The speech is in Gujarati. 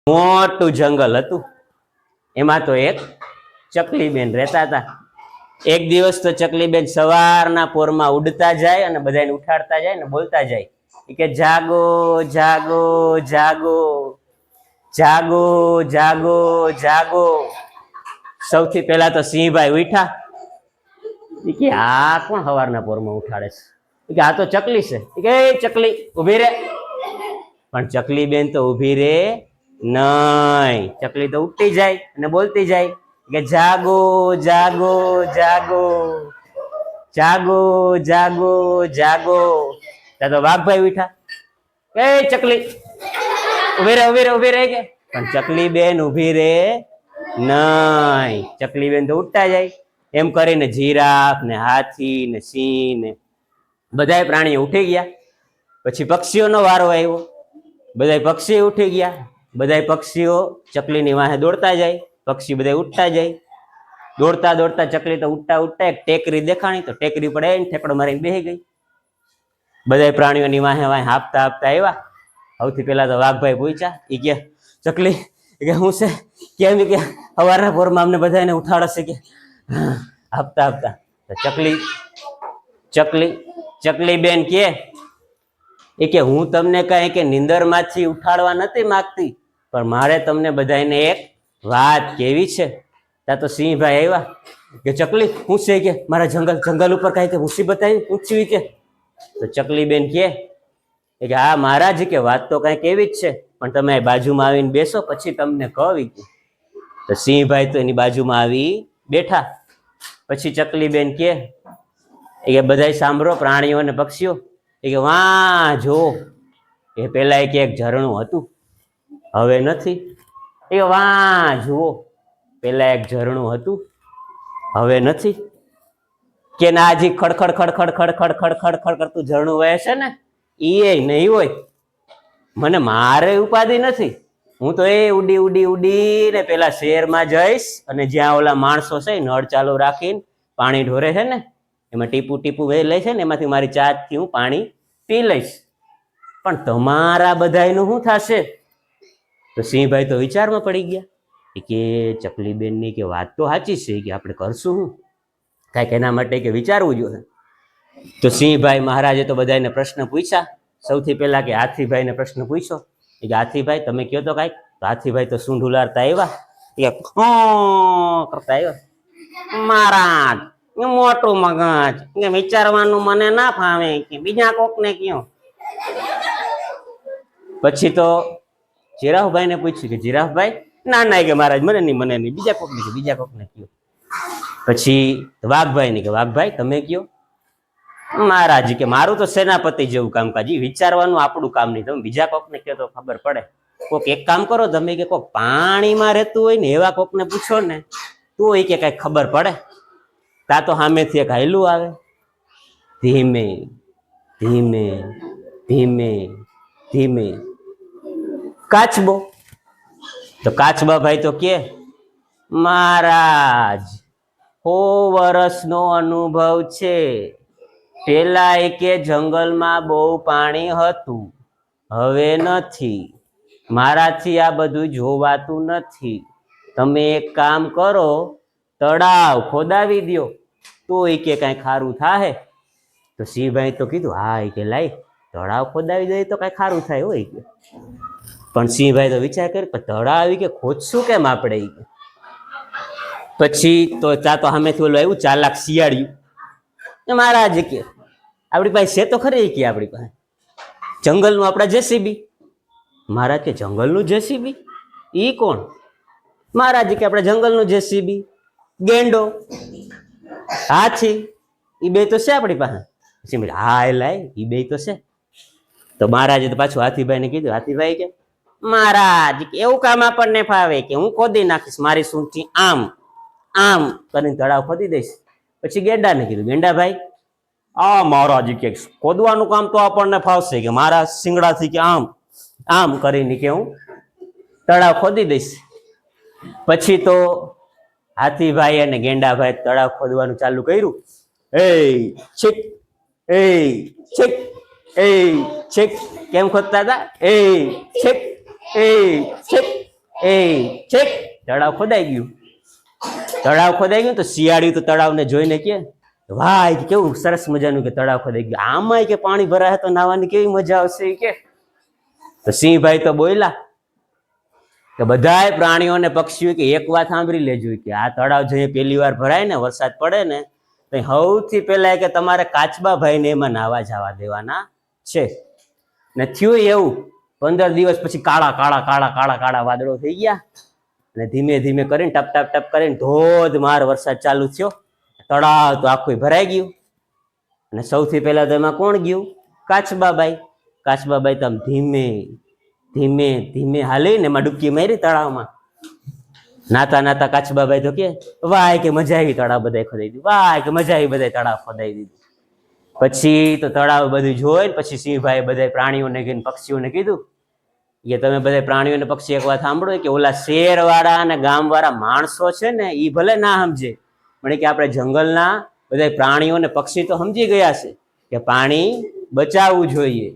મોટું જંગલ હતું. એમાં તો એક ચકલીબેન રહેતા હતા. એક દિવસ તો ચકલીબેન સવારના પોરમાં ઉડતા જાય અને બધાને ઉઠાડતા જાય ને બોલતા જાય કે જાગો જાગો જાગો જાગો જાગો જાગો. સૌથી પહેલા તો સિંહભાઈ ઉઠ્યા કે આ કોણ સવારના પોરમાં ઉઠાડે છે? કે આ તો ચકલી છે. કે ચકલી ઉભી રે. પણ ચકલીબેન તો ઉભી રે નહીં. ચકલી તો ઉઠતી જાય અને બોલતી જાય કે જાગો જાગો જાગો જાગો જાગો જાગો. ત્યાં તો વાઘભાઈ ઉઠ્યા. એ ચકલી ઉભી રે ઉભી રે ઉભી રે. કે પણ ચકલીબેન ઉભી રે નહીં. ચકલીબેન તો ઉઠતા જાય. એમ કરીને જીરાફ ને હાથી ને સિંહ ને બધા પ્રાણીઓ ઉઠી ગયા. પછી પક્ષીઓનો વારો આવ્યો. બધા પક્ષીઓ ઉઠી ગયા. બધા પક્ષીઓ ચકલીની વાહે દોડતા જાય. પક્ષી બધા ઉઠતા જાય. દોડતા દોડતા ચકલી તો ઉઠતા ઉઠતા એક ટેકરી દેખાણી તો ટેકરી પડે ઠેકડો મારીને બેસી ગઈ. બધા પ્રાણીઓની વાહે વાહે હાપતા હાપતા આવ્યા. સૌથી પહેલા તો વાઘભાઈ પૂછ્યા. એ કે ચકલી કે હું છે કેમ? કે સવારના પોરમાં અમને બધાને ઉઠાડશે. કે હાપતા હાપતા ચકલીબેન કે હું તમને કઈ કે નીંદરમાંથી ઉઠાડવા નથી માંગતી, પણ મારે તમને બધાને એક વાત કેવી છે. ત્યાં તો સિંહભાઈ આવ્યા કે ચકલી હું છે? કે મારા જંગલ ઉપર કઈ કે મુસીબત આવી પૂછવી. કે તો ચકલીબેન કે હા મહારાજ કે વાત તો કઈક એવી જ છે, પણ તમે બાજુમાં આવીને બેસો પછી તમને કહી. તો સિંહભાઈ તો એની બાજુમાં આવી બેઠા. પછી ચકલીબેન કે બધા સાંભળો પ્રાણીઓ અને પક્ષીઓ. કે વાહ જો એ પેલા એક ઝરણું હતું હવે નથી. એ વાહ જુઓ પેલા એક ઝરણું હતું હવે નથી. કે ના હજી ખડખડ ખડખડ ખડખડ ખડખડ ખડ કરતું ઝરણું વહે છે ને એ નહીં હોય. મને મારે ઉપાધિ નથી. હું તો એ ઉડી ઉડી ઉડી ને પેલા શહેરમાં જઈશ અને જ્યાં ઓલા માણસો છે નળ ચાલુ રાખીને પાણી ઢોરે છે ને એમાં ટીપું ટીપું વહી લે છે ને એમાંથી મારી ચાથી હું પાણી પી લઈશ. પણ તમારા બધાયનું શું થશે? તો સિંહભાઈ તો વિચારમાં પડી ગયા કે ચકલીબેનની કે વાત તો સાચી છે કે આપણે કરશું હું કાંઈક એના માટે કે વિચારવું જોઈએ. તો સિંહભાઈ મહારાજે તો બધાને પ્રશ્ન પૂછ્યા. સૌથી પહેલા કે હાથીભાઈને પ્રશ્ન પૂછ્યો કે હાથીભાઈ તમે કયો તો કાંઈક. તો હાથીભાઈ તો સૂંઢ ઉલારતા આવ્યા. કરતા આવ્યા મહારાજ મોટું મગજ કે વિચારવાનું મને ના ફાવે કે બીજા કોકને કયો. પછી તો જીરાફભાઈને પૂછ્યું કે જીરાફભાઈ ના ના કે મહારાજ મને નહીં બીજા કોકને કયો. પછી વાઘભાઈ કે વાઘભાઈ તમે કયો. મહારાજ કે મારું તો સેનાપતિ જેવું કામકાજ, વિચારવાનું આપણું કામ નહીં. તમે બીજા કોકને કયો તો ખબર પડે. કોક એક કામ કરો તમે કે કોક પાણીમાં રહેતું હોય ને એવા કોકને પૂછો ને તો એ કે કઈ ખબર પડે. તા તો સામેથી એક હાયલું આવે ધીમે ધીમે ધીમે ધીમે. કાચબો. તો કાચબા ભાઈ તો કે મહારાજ 100 વર્ષનો અનુભવ છે. પેલા એકે જંગલમાં બહુ પાણી હતું હવે નથી. મારાથી આ બધું જોવાતું નથી. તમે એક કામ કરો તળાવ ખોદાવી દો તો એ કે કઈ ખારું થાય. તો સિંહભાઈ તો કીધું હા એ કે લાઈ તળાવ ખોદાવી દે તો કઈ ખારું થાય હોય કે. પણ સિંહભાઈ તો વિચાર કરે તળાવ કે ખોદશું કેમ આપણે. પછી તો ચા તો સામેથી ઓલું આવ્યું ચાલાક શિયાળિયું. મહારાજ કે આપણી પાસે છે તો ખરી કે આપણી પાસે જંગલનું આપણા જેસીબી. મહારાજ કે જંગલનું જેસીબી ઈ કોણ? મહારાજ કે આપણે જંગલનું જેસીબી ગેંડો હાથી ઈ બે તો છે આપણી પાસે. હા એ લાય ઈ બે તો છે. તો મહારાજે તો પાછું હાથીભાઈને કીધું હાથીભાઈ કે મહારાજ એવું કામ આપણને ફાવે કે હું ખોદી નાખીશ મારી સૂંઢથી આમ આમ કરીને તળાવ ખોદી દઈશ. પછી ગેંડાને કીધું ગેંડાભાઈ આ મહારાજ કે ખોદવાનું કામ તો આપણને ફાવશે કે મારા શિંગડાથી કે આમ આમ કરીને કે હું તળાવ ખોદી દઈશ. પછી તો હાથીભાઈ અને ગેંડાભાઈ તળાવ ખોદવાનું ચાલુ કર્યું. એ છીક એ છીક એ છીક કેમ ખોદતા હતા? એ છીક એ છીક એ છેક તળાવ ખોદાઈ ગયું. તળાવ ખોદાઈ ગયું તો શિયાળિયું તો તળાવને જોઈને કે વાહ કેવું સરસ મજાનું કે તળાવ ખોદાઈ ગયું, આમાંય કે પાણી ભરાય તો નાવાની કેવી મજા આવશે કે. તો સિંહભાઈ તો બોલ્યા કે બધાય પ્રાણીઓ ને પક્ષીઓ કે એક વાત સાંભળી લેજો કે આ તળાવ જે પહેલી વાર ભરાય ને વરસાદ પડે ને તો સૌથી પહેલા કે તમારે કાચબાભાઈ ને એમાં નાવા જવા દેવાના છે. ને થયું એવું 15 દિવસ પછી કાળા કાળા કાળા કાળા કાળા વાદળો થઈ ગયા અને ધીમે ધીમે કરીને ટપ ટપ ટપ કરીને ધોધમાર વરસાદ ચાલુ થયો. તળાવ તો આખું ભરાઈ ગયું અને સૌથી પહેલા તો એમાં કોણ ગયું? કાચબાબાઈ. કાચબાબાઈ તો આમ ધીમે ધીમે ધીમે હાલીને એમાં ડૂબકી મારી તળાવમાં. નાતા નાતા કાચબાબાઈ તો કે વાહ કે મજા આવી, તળાવ બધા ખોદાઈ દીધું, વાહ કે મજા આવી, બધા તળાવ ખોદાઈ દીધું. પછી તો તળાવ બધું જોઈને પછી સિંહભાઈ બધા પ્રાણીઓને કીધું, પક્ષીઓને કીધું કે તમે બધા પ્રાણીઓને પક્ષી એક વાત સાંભળો કે ઓલા શહેરવાળા અને ગામવાળા માણસો છે ને એ ભલે ના સમજે પણ કે આપણે જંગલના બધા પ્રાણીઓ ને પક્ષી તો સમજી ગયા છે કે પાણી બચાવવું જોઈએ.